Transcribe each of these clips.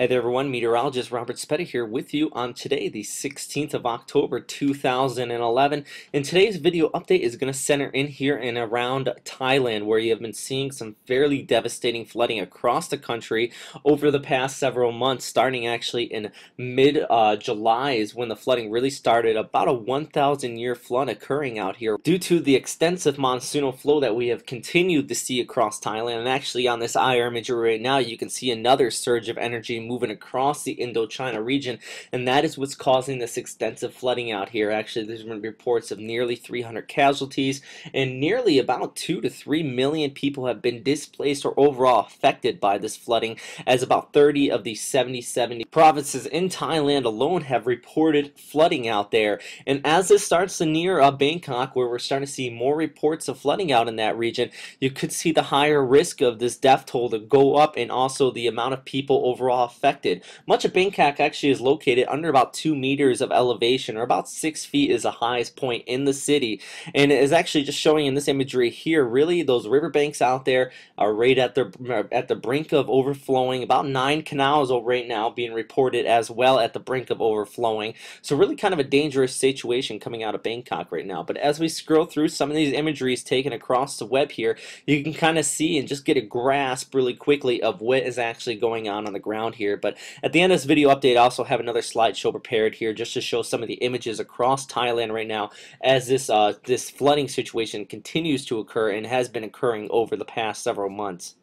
Hey there everyone, meteorologist Robert Spetta here with you on today, the 16th of October 2011. And today's video update is going to center in here and around Thailand, where you have been seeing some fairly devastating flooding across the country over the past several months, starting actually in mid-July is when the flooding really started. About a 1,000 year flood occurring out here due to the extensive monsoonal flow that we have continued to see across Thailand. And actually on this IR imagery right now, you can see another surge of energy moving across the Indochina region, and that is what's causing this extensive flooding out here. Actually, there's been reports of nearly 300 casualties, and nearly about 2 to 3 million people have been displaced or overall affected by this flooding, as about 30 of the 70 provinces in Thailand alone have reported flooding out there. And as this starts to near Bangkok, where we're starting to see more reports of flooding out in that region, you could see the higher risk of this death toll to go up, and also the amount of people overall affected. Much of Bangkok actually is located under about 2 meters of elevation, or about 6 feet is the highest point in the city, and it is actually just showing in this imagery here, really those riverbanks out there are right at the brink of overflowing. About 9 canals right now being reported as well at the brink of overflowing, so really kind of a dangerous situation coming out of Bangkok right now. But as we scroll through some of these imageries taken across the web here, you can kind of see and just get a grasp really quickly of what is actually going on the ground here. But at the end of this video update, I also have another slideshow prepared here just to show some of the images across Thailand right now as this flooding situation continues to occur and has been occurring over the past several months.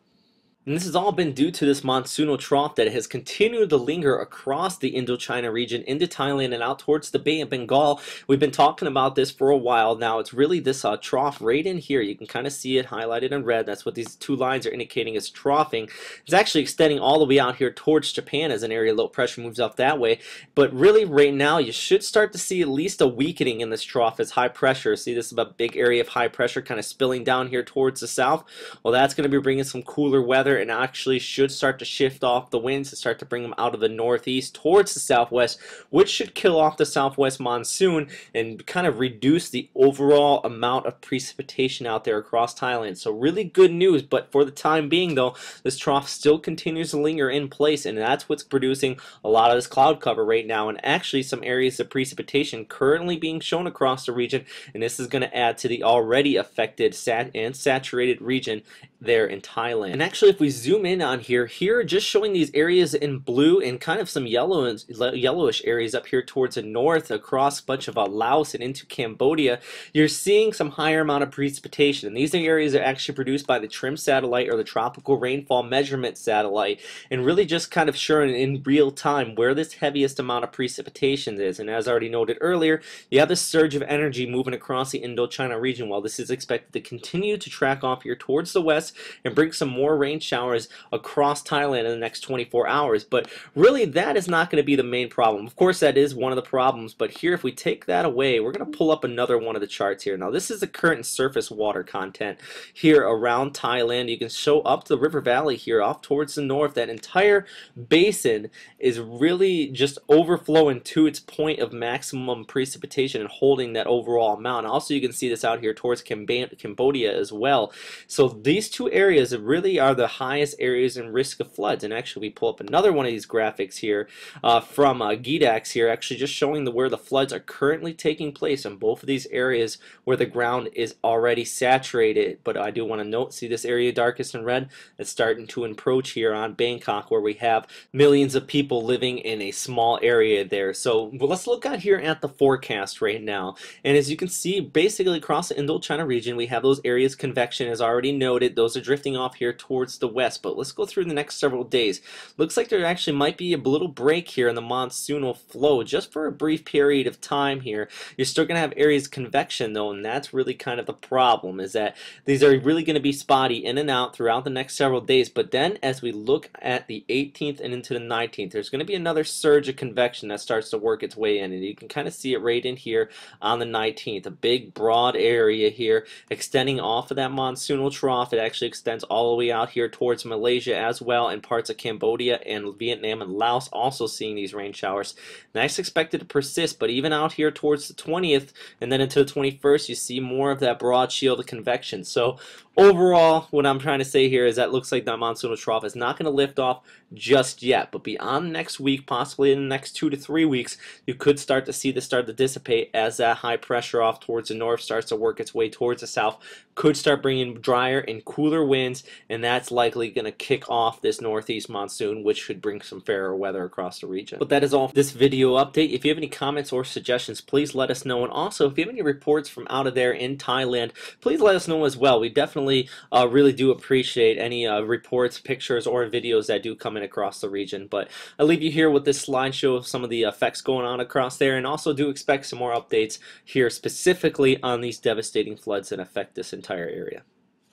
And this has all been due to this monsoonal trough that has continued to linger across the Indochina region into Thailand and out towards the Bay of Bengal. We've been talking about this for a while now. It's really this trough right in here. You can kind of see it highlighted in red. That's what these two lines are indicating as troughing. It's actually extending all the way out here towards Japan as an area of low pressure moves up that way. But really right now you should start to see at least a weakening in this trough as high pressure. See, this is a big area of high pressure kind of spilling down here towards the south. Well, that's going to be bringing some cooler weather, and actually should start to shift off the winds and start to bring them out of the northeast towards the southwest, which should kill off the southwest monsoon and kind of reduce the overall amount of precipitation out there across Thailand. So really good news, but for the time being though, this trough still continues to linger in place, and that's what's producing a lot of this cloud cover right now, and actually some areas of precipitation currently being shown across the region, and this is going to add to the already affected and saturated region there in Thailand. And actually, if we zoom in on here just showing these areas in blue and kind of some yellowish areas up here towards the north across a bunch of Laos and into Cambodia, you're seeing some higher amount of precipitation. And these areas are actually produced by the TRMM satellite, or the Tropical Rainfall Measurement Satellite, and really just kind of showing in real time where this heaviest amount of precipitation is. And as already noted earlier, you have this surge of energy moving across the Indochina region. While this is expected to continue to track off here towards the west and bring some more rain showers across Thailand in the next 24 hours. But really, that is not going to be the main problem. Of course, that is one of the problems, but here, if we take that away, we're going to pull up another one of the charts here. Now, this is the current surface water content here around Thailand. You can show up the river valley here off towards the north. That entire basin is really just overflowing to its point of maximum precipitation and holding that overall amount. Also, you can see this out here towards Cambodia as well. So these two areas really are the highest areas in risk of floods. And actually, we pull up another one of these graphics here from GDAX here, actually just showing where the floods are currently taking place in both of these areas where the ground is already saturated. But I do want to note, see this area darkest in red? It's starting to encroach here on Bangkok, where we have millions of people living in a small area there. So let's look out here at the forecast right now. And as you can see, basically across the Indochina region, we have those areas convection, as already noted. Those are drifting off here towards the west. But let's go through the next several days. Looks like there actually might be a little break here in the monsoonal flow just for a brief period of time here. You're still going to have areas convection though, and that's really kind of the problem, is that these are really going to be spotty in and out throughout the next several days. But then as we look at the 18th and into the 19th, there's going to be another surge of convection that starts to work its way in, and you can kind of see it right in here on the 19th. A big broad area here extending off of that monsoonal trough. It actually extends all the way out here towards Malaysia as well, and parts of Cambodia and Vietnam and Laos also seeing these rain showers. And that's expected to persist, but even out here towards the 20th and then into the 21st, you see more of that broad shield of convection. So overall, what I'm trying to say here is that it looks like that monsoonal trough is not going to lift off just yet, but beyond next week, possibly in the next 2 to 3 weeks, you could start to see this start to dissipate as that high pressure off towards the north starts to work its way towards the south. Could start bringing drier and cooler winds, and that's likely going to kick off this northeast monsoon, which should bring some fairer weather across the region. But that is all for this video update. If you have any comments or suggestions, please let us know. And also, if you have any reports from out of there in Thailand, please let us know as well. We definitely really do appreciate any reports, pictures, or videos that do come in across the region. But I'll leave you here with this slideshow of some of the effects going on across there, and also do expect some more updates here specifically on these devastating floods that affect this entire area.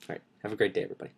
All right, have a great day, everybody.